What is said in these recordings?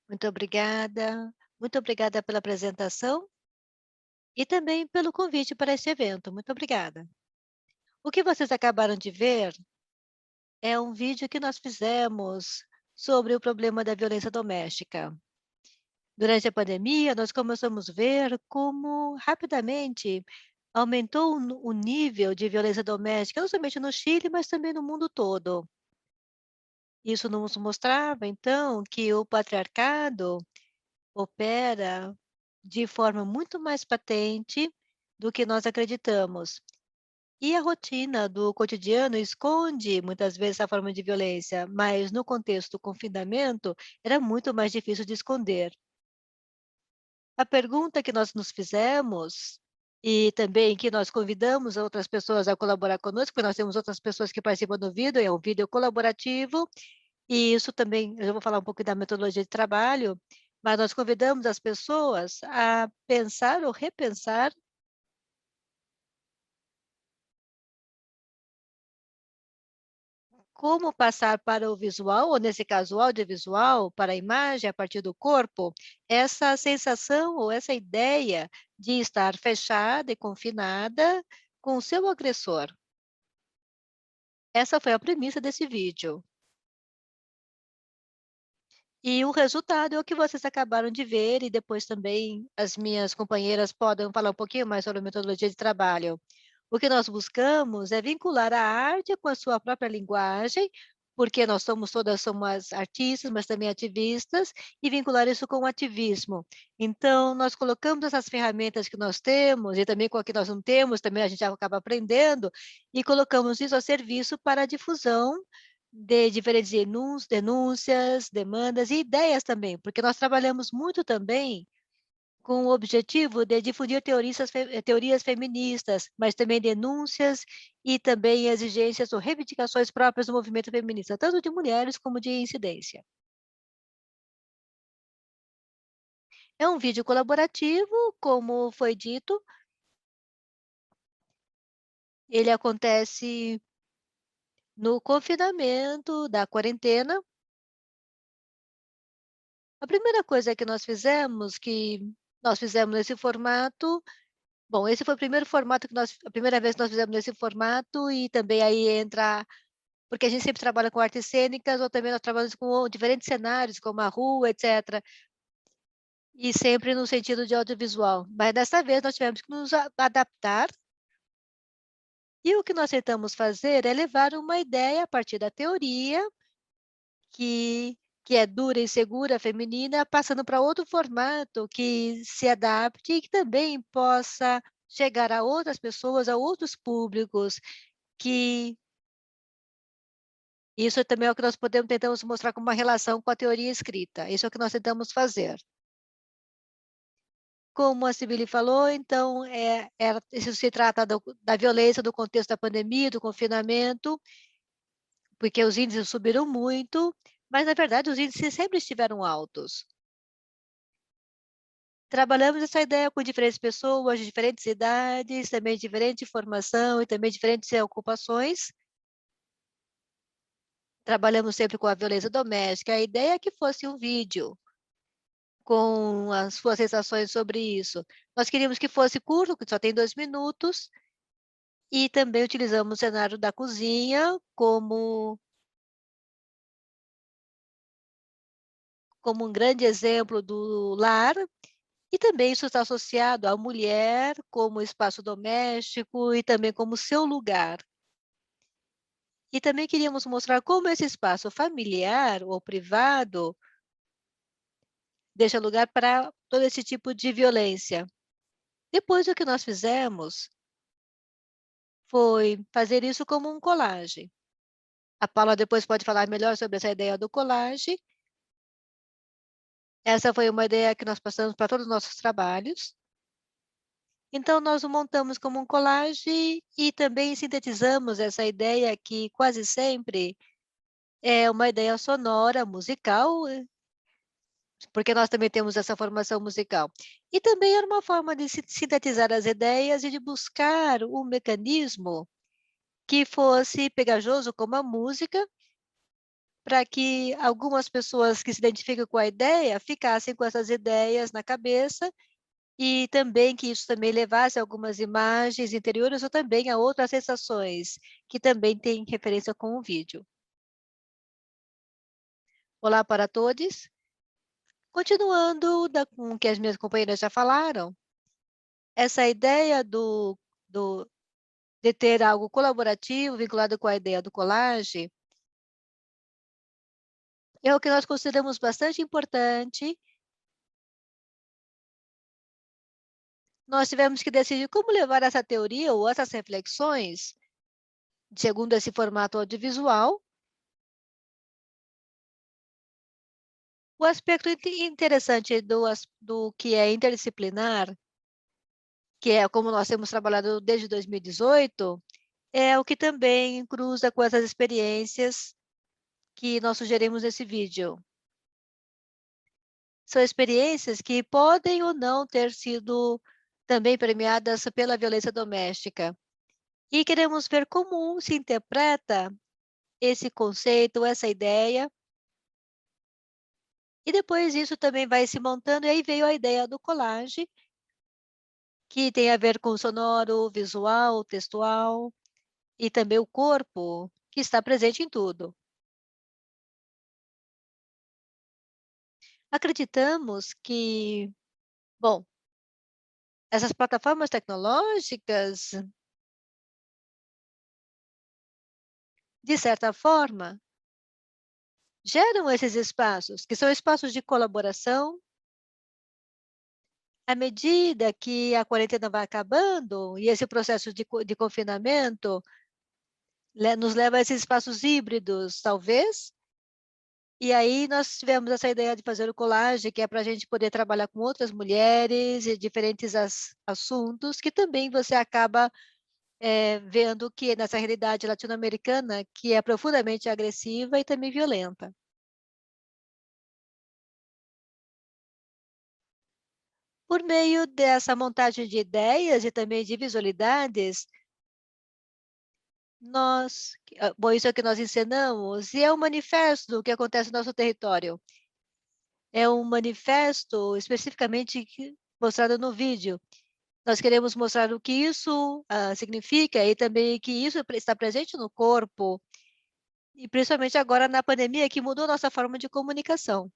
Muito obrigada. Muito obrigada pela apresentação e também pelo convite para este evento. Muito obrigada. O que vocês acabaram de ver é um vídeo que nós fizemos sobre o problema da violência doméstica. Durante a pandemia, nós começamos a ver como rapidamente aumentou o nível de violência doméstica, não somente no Chile, mas também no mundo todo. Isso nos mostrava, então, que o patriarcado opera de forma muito mais patente do que nós acreditamos. E a rotina do cotidiano esconde muitas vezes a forma de violência, mas no contexto do confinamento era muito mais difícil de esconder. A pergunta que nós nos fizemos e também que nós convidamos outras pessoas a colaborar conosco, porque nós temos outras pessoas que participam do vídeo, é um vídeo colaborativo, e isso também, eu já vou falar um pouco da metodologia de trabalho, mas nós convidamos as pessoas a pensar ou repensar como passar para o visual, ou nesse caso, o audiovisual, para a imagem, a partir do corpo, essa sensação ou essa ideia de estar fechada e confinada com o seu agressor. Essa foi a premissa desse vídeo. E o resultado é o que vocês acabaram de ver, e depois também as minhas companheiras podem falar um pouquinho mais sobre a metodologia de trabalho. O que nós buscamos é vincular a arte com a sua própria linguagem, porque nós somos artistas, mas também ativistas, e vincular isso com o ativismo. Então, nós colocamos essas ferramentas que nós temos, e também com a que nós não temos, também a gente acaba aprendendo, e colocamos isso a serviço para a difusão de diferentes denúncias, demandas e ideias também, porque nós trabalhamos muito também com o objetivo de difundir teorias feministas, mas também denúncias e também exigências ou reivindicações próprias do movimento feminista, tanto de mulheres como de incidência. É um vídeo colaborativo, como foi dito, ele acontece no confinamento da quarentena. A primeira coisa que nós fizemos nesse formato. Bom, esse foi o primeiro formato que nós a primeira vez que nós fizemos nesse formato, e também aí entra porque a gente sempre trabalha com artes cênicas, ou também nós trabalhamos com diferentes cenários, como a rua, etcétera, e sempre no sentido de audiovisual. Mas dessa vez nós tivemos que nos adaptar, e o que nós tentamos fazer é levar uma ideia a partir da teoria, que é dura e segura, feminina, passando para outro formato que se adapte e que também possa chegar a outras pessoas, a outros públicos, que isso também é o que nós tentamos mostrar como uma relação com a teoria escrita, isso é o que nós tentamos fazer. Como a Sibeli falou, então, isso se trata da violência do contexto da pandemia, do confinamento, porque os índices subiram muito, mas na verdade os índices sempre estiveram altos. Trabalhamos essa ideia com diferentes pessoas de diferentes idades, também diferente formação e também diferentes ocupações. Trabalhamos sempre com a violência doméstica. A ideia é que fosse um vídeo com as suas sensações sobre isso. Nós queríamos que fosse curto, que só tem 2 minutos, e também utilizamos o cenário da cozinha como um grande exemplo do lar, e também isso está associado à mulher como espaço doméstico e também como seu lugar. E também queríamos mostrar como esse espaço familiar ou privado deixa lugar para todo esse tipo de violência. Depois o que nós fizemos foi fazer isso como um collage. A Paula depois pode falar melhor sobre essa ideia do collage. Essa foi uma ideia que nós passamos para todos os nossos trabalhos. Então nós o montamos como um collage e também sintetizamos essa ideia que quase sempre é uma ideia sonora, musical, porque nós também temos essa formação musical. E também era uma forma de sintetizar as ideias e de buscar um mecanismo que fosse pegajoso como a música, para que algumas pessoas que se identificam com a ideia ficassem com essas ideias na cabeça e também que isso também levasse a algumas imagens interiores ou também a outras sensações, que também têm referência com o vídeo. Olá para todos. Continuando com o que as minhas companheiras já falaram, essa ideia do de ter algo colaborativo vinculado com a ideia do collage, é o que nós consideramos bastante importante. Nós tivemos que decidir como levar essa teoria ou essas reflexões, segundo esse formato audiovisual. O aspecto interessante do que é interdisciplinar, que é como nós temos trabalhado desde 2018, é o que também cruza com essas experiências que nós sugerimos nesse vídeo. São experiências que podem ou não ter sido também premiadas pela violência doméstica. E queremos ver como se interpreta esse conceito, essa ideia, e depois isso também vai se montando, e aí veio a ideia do collage, que tem a ver com o sonoro, visual, textual, e também o corpo, que está presente em tudo. Acreditamos que, bom, essas plataformas tecnológicas, de certa forma, geram esses espaços, que são espaços de colaboração. À medida que a quarentena vai acabando e esse processo de confinamento nos leva a esses espaços híbridos, talvez, e aí nós tivemos essa ideia de fazer o collage, que é para a gente poder trabalhar com outras mulheres e diferentes assuntos, que também você acaba vendo que nessa realidade latino-americana, que é profundamente agressiva e também violenta. Por meio dessa montagem de ideias e também de visualidades, bom, isso é o que nós ensinamos, e é um manifesto do que acontece no nosso território. É um manifesto especificamente mostrado no vídeo. Nós queremos mostrar o que isso significa e também que isso está presente no corpo, e principalmente agora na pandemia, que mudou nossa forma de comunicação.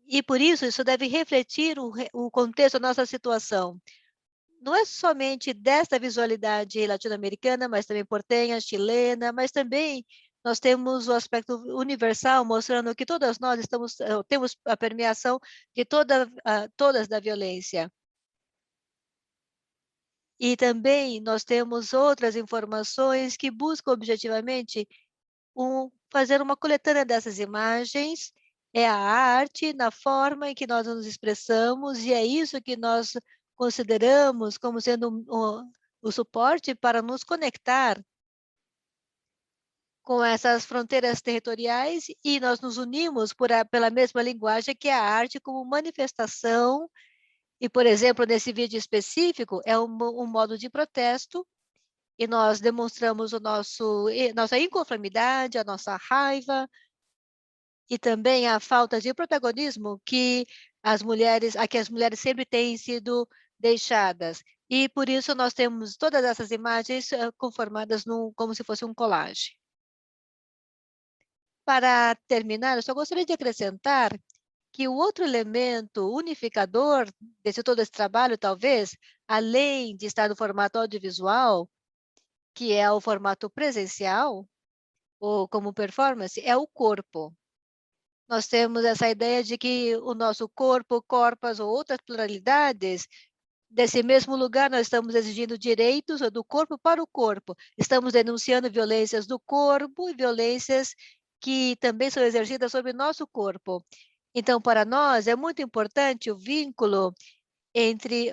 E por isso deve refletir o contexto da nossa situação. Não é somente desta visualidade latino-americana, mas também portenha, chilena, mas também nós temos o aspecto universal, mostrando que todas nós temos a permeação de todas da violência. E também nós temos outras informações que buscam objetivamente fazer uma coletânea dessas imagens, é a arte na forma em que nós nos expressamos, e é isso que nós consideramos como sendo o suporte para nos conectar com essas fronteiras territoriais, e nós nos unimos pela mesma linguagem, que é a arte como manifestação. E, por exemplo, nesse vídeo específico, é um modo de protesto, e nós demonstramos nossa inconformidade, a nossa raiva, e também a falta de protagonismo a que as mulheres sempre têm sido deixadas. E por isso nós temos todas essas imagens conformadas como se fosse um collage. Para terminar, eu só gostaria de acrescentar que o outro elemento unificador desse todo esse trabalho, talvez, além de estar no formato audiovisual, que é o formato presencial, ou como performance, é o corpo. Nós temos essa ideia de que o nosso corpo, corpos ou outras pluralidades, desse mesmo lugar nós estamos exigindo direitos do corpo para o corpo. Estamos denunciando violências do corpo e violências que também são exercidas sobre nosso corpo. Então, para nós, é muito importante o vínculo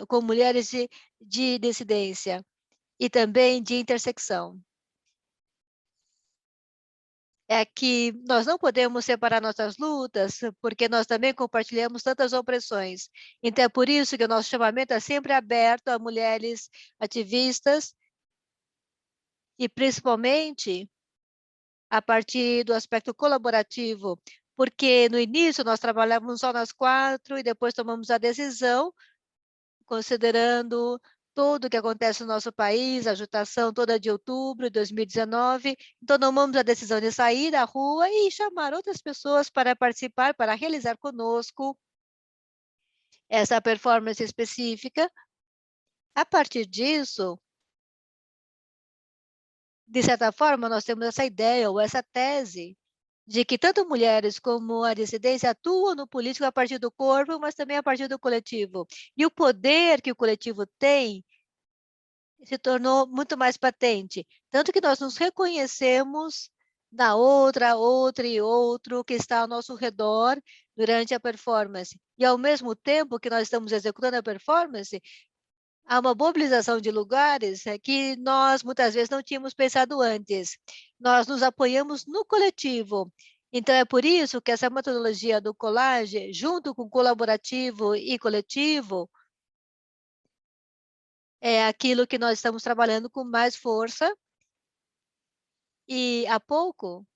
com mulheres de dissidência e também de intersecção. É que nós não podemos separar nossas lutas, porque nós também compartilhamos tantas opressões. Então, é por isso que o nosso chamamento é sempre aberto a mulheres ativistas e principalmente a partir do aspecto colaborativo, porque no início nós trabalhávamos só nós 4 e depois tomamos a decisão, considerando tudo o que acontece no nosso país, a agitação toda de outubro de 2019, então tomamos a decisão de sair à rua e chamar outras pessoas para participar, para realizar conosco essa performance específica. A partir disso, de certa forma, nós temos essa ideia ou essa tese de que tanto mulheres como a dissidência atuam no político a partir do corpo, mas também a partir do coletivo. E o poder que o coletivo tem se tornou muito mais patente, tanto que nós nos reconhecemos na outra e outro que está ao nosso redor durante a performance. E ao mesmo tempo que nós estamos executando a performance, há uma mobilização de lugares que nós muitas vezes não tínhamos pensado antes. Nós nos apoiamos no coletivo. Então é por isso que essa metodologia do collage, junto com colaborativo e coletivo, é aquilo que nós estamos trabalhando com mais força. E há pouco,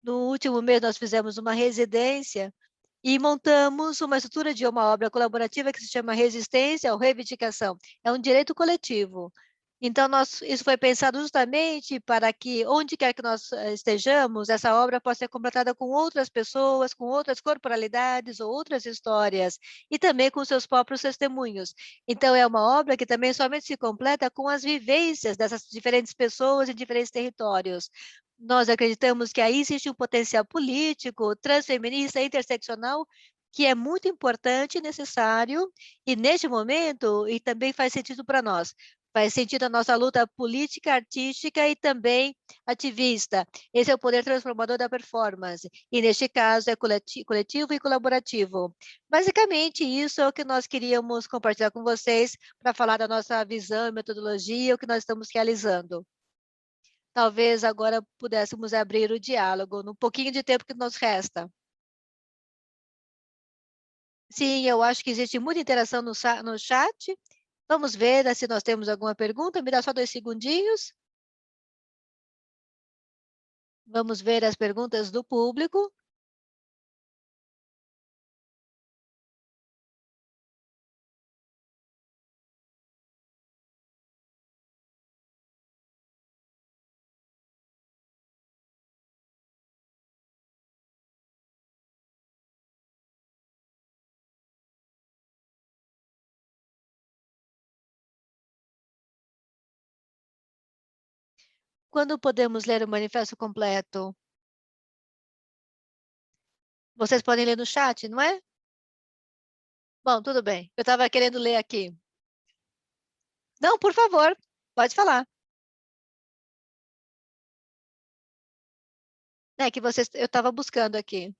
no último mês, nós fizemos uma residência e montamos uma estrutura de uma obra colaborativa que se chama Resistência ou Reivindicação. É um direito coletivo. Então, isso foi pensado justamente para que, onde quer que nós estejamos, essa obra possa ser completada com outras pessoas, com outras corporalidades ou outras histórias, e também com seus próprios testemunhos. Então, é uma obra que também somente se completa com as vivências dessas diferentes pessoas em diferentes territórios. Nós acreditamos que aí existe um potencial político, transfeminista, interseccional, que é muito importante e necessário, e neste momento, e também faz sentido para nós. Faz sentido a nossa luta política, artística e também ativista. Esse é o poder transformador da performance. E neste caso é coletivo e colaborativo. Basicamente, isso é o que nós queríamos compartilhar com vocês para falar da nossa visão e metodologia, o que nós estamos realizando. Talvez agora pudéssemos abrir o diálogo, no pouquinho de tempo que nos resta. Sim, eu acho que existe muita interação no chat. Vamos ver se nós temos alguma pergunta. Me dá só 2 segundinhos. Vamos ver as perguntas do público. Quando podemos ler o manifesto completo? Vocês podem ler no chat, não é? Bom, tudo bem. Eu estava querendo ler aqui. Não, por favor, pode falar. É que eu estava buscando aqui.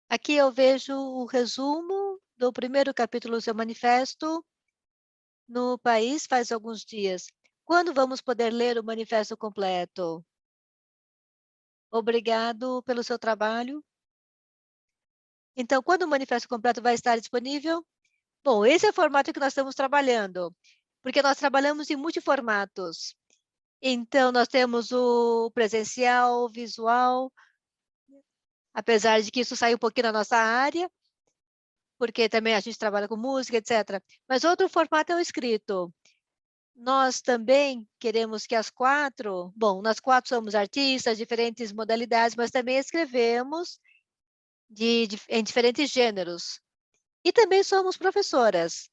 Aqui eu vejo o resumo do primeiro capítulo do seu manifesto no país faz alguns dias. Quando vamos poder ler o manifesto completo? Obrigado pelo seu trabalho. Então, quando o manifesto completo vai estar disponível? Bom, esse é o formato que nós estamos trabalhando, porque nós trabalhamos em multiformatos. Então, nós temos o presencial, o visual, apesar de que isso sai um pouquinho da nossa área, porque também a gente trabalha com música, etc. Mas outro formato é o escrito. Nós também queremos que as 4, bom, nós 4 somos artistas, diferentes modalidades, mas também escrevemos em diferentes gêneros. E também somos professoras.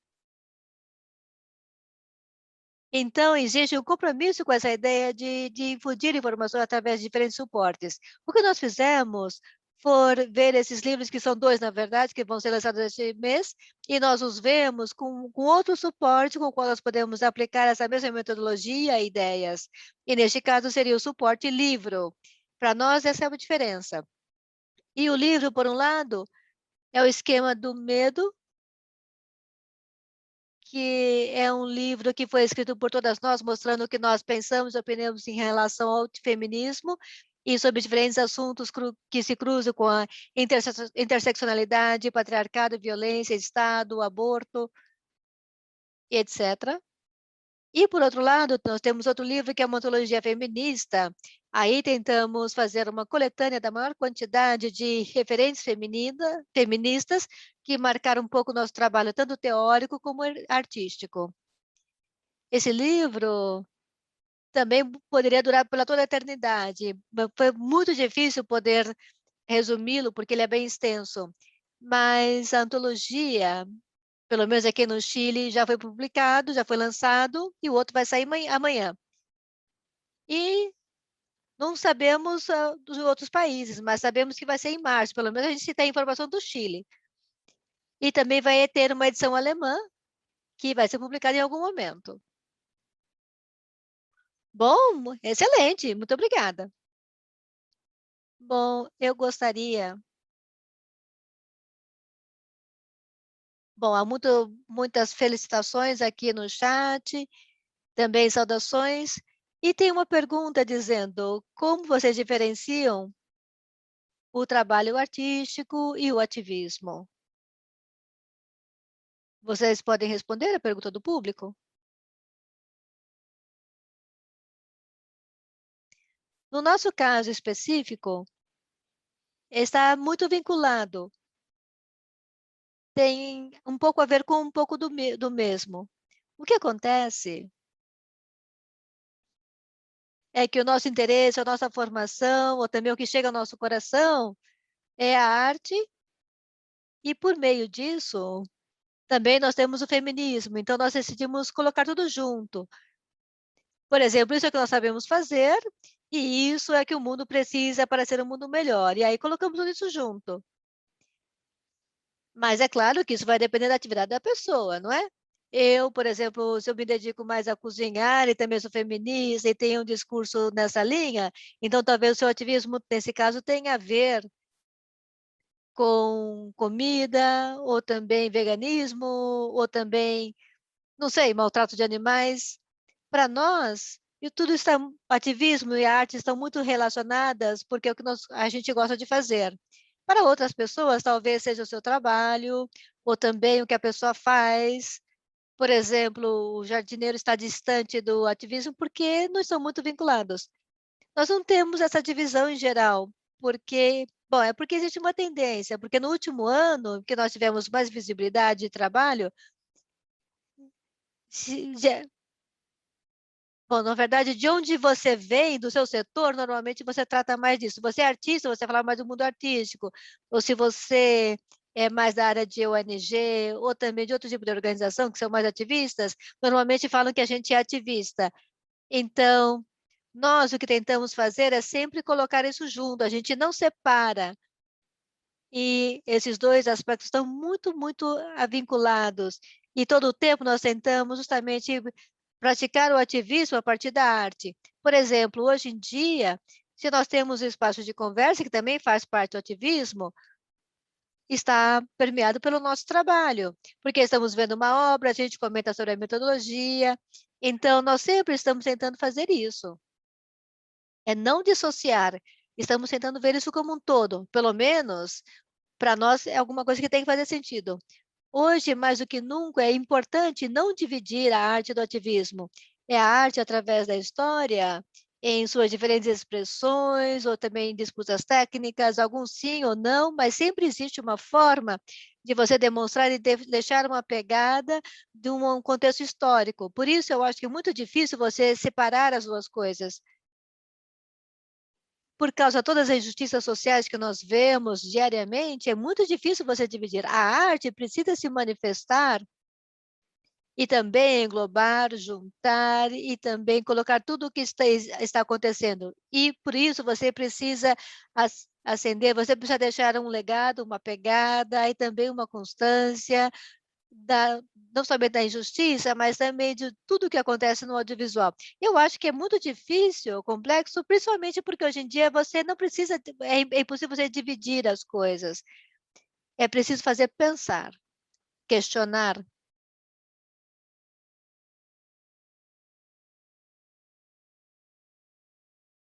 Então, existe um compromisso com essa ideia de difundir informação através de diferentes suportes. O que nós fizemos foi ver esses livros, que são 2, na verdade, que vão ser lançados este mês, e nós os vemos com outro suporte com o qual nós podemos aplicar essa mesma metodologia e ideias. E, neste caso, seria o suporte livro. Para nós, essa é a diferença. E o livro, por um lado, é o esquema do medo, que é um livro que foi escrito por todas nós, mostrando o que nós pensamos e opinamos em relação ao feminismo, e sobre diferentes assuntos que se cruzam com a interseccionalidade, patriarcado, violência, Estado, aborto, e etc. E, por outro lado, nós temos outro livro que é uma antologia feminista. Aí tentamos fazer uma coletânea da maior quantidade de referentes feministas que marcaram um pouco o nosso trabalho, tanto teórico como artístico. Esse livro também poderia durar pela toda a eternidade. Foi muito difícil poder resumi-lo, porque ele é bem extenso. Mas a antologia, pelo menos aqui no Chile, já foi publicado, já foi lançado, e o outro vai sair amanhã. E não sabemos dos outros países, mas sabemos que vai ser em março, pelo menos a gente tem informação do Chile. E também vai ter uma edição alemã, que vai ser publicada em algum momento. Bom, excelente, muito obrigada. Bom, eu gostaria. Bom, há muitas felicitações aqui no chat, também saudações. E tem uma pergunta dizendo: como vocês diferenciam o trabalho artístico e o ativismo? Vocês podem responder a pergunta do público? No nosso caso específico, está muito vinculado. Tem um pouco a ver com um pouco do mesmo. O que acontece é que o nosso interesse, a nossa formação, ou também o que chega ao nosso coração, é a arte, e por meio disso, também nós temos o feminismo, então nós decidimos colocar tudo junto. Por exemplo, isso é o que nós sabemos fazer, e isso é que o mundo precisa para ser um mundo melhor. E aí colocamos tudo isso junto. Mas é claro que isso vai depender da atividade da pessoa, não é? Eu, por exemplo, se eu me dedico mais a cozinhar e também sou feminista e tenho um discurso nessa linha, então talvez o seu ativismo, nesse caso, tenha a ver com comida, ou também veganismo, ou também, não sei, maltrato de animais. Para nós, e tudo está, ativismo e arte estão muito relacionadas, porque é o que a gente gosta de fazer. Para outras pessoas, talvez seja o seu trabalho, ou também o que a pessoa faz. Por exemplo, o jardineiro está distante do ativismo porque não estão muito vinculados. Nós não temos essa divisão em geral, porque, bom, é porque existe uma tendência, porque no último ano, que nós tivemos mais visibilidade de trabalho, bom, na verdade, de onde você vem, do seu setor, normalmente você trata mais disso. Você é artista, você fala mais do mundo artístico. Ou se você é mais da área de ONG, ou também de outro tipo de organização, que são mais ativistas, normalmente falam que a gente é ativista. Então, nós o que tentamos fazer é sempre colocar isso junto, a gente não separa. E esses dois aspectos estão muito, muito vinculados. E todo o tempo nós tentamos justamente praticar o ativismo a partir da arte. Por exemplo, hoje em dia, se nós temos espaço de conversa, que também faz parte do ativismo, está permeado pelo nosso trabalho, porque estamos vendo uma obra, a gente comenta sobre a metodologia, então nós sempre estamos tentando fazer isso. É não dissociar, estamos tentando ver isso como um todo, pelo menos para nós é alguma coisa que tem que fazer sentido. Hoje, mais do que nunca, é importante não dividir a arte do ativismo. É a arte através da história, em suas diferentes expressões, ou também em disputas técnicas, alguns sim ou não, mas sempre existe uma forma de você demonstrar e deixar uma pegada de um contexto histórico. Por isso, eu acho que é muito difícil você separar as duas coisas. Por causa de todas as injustiças sociais que nós vemos diariamente, é muito difícil você dividir. A arte precisa se manifestar e também englobar, juntar e também colocar tudo o que está acontecendo. E por isso você precisa acender, você precisa deixar um legado, uma pegada e também uma constância, não somente da injustiça, mas também de tudo que acontece no audiovisual. Eu acho que é muito difícil, complexo, principalmente porque hoje em dia você não precisa, é impossível você dividir as coisas. É preciso fazer pensar, questionar.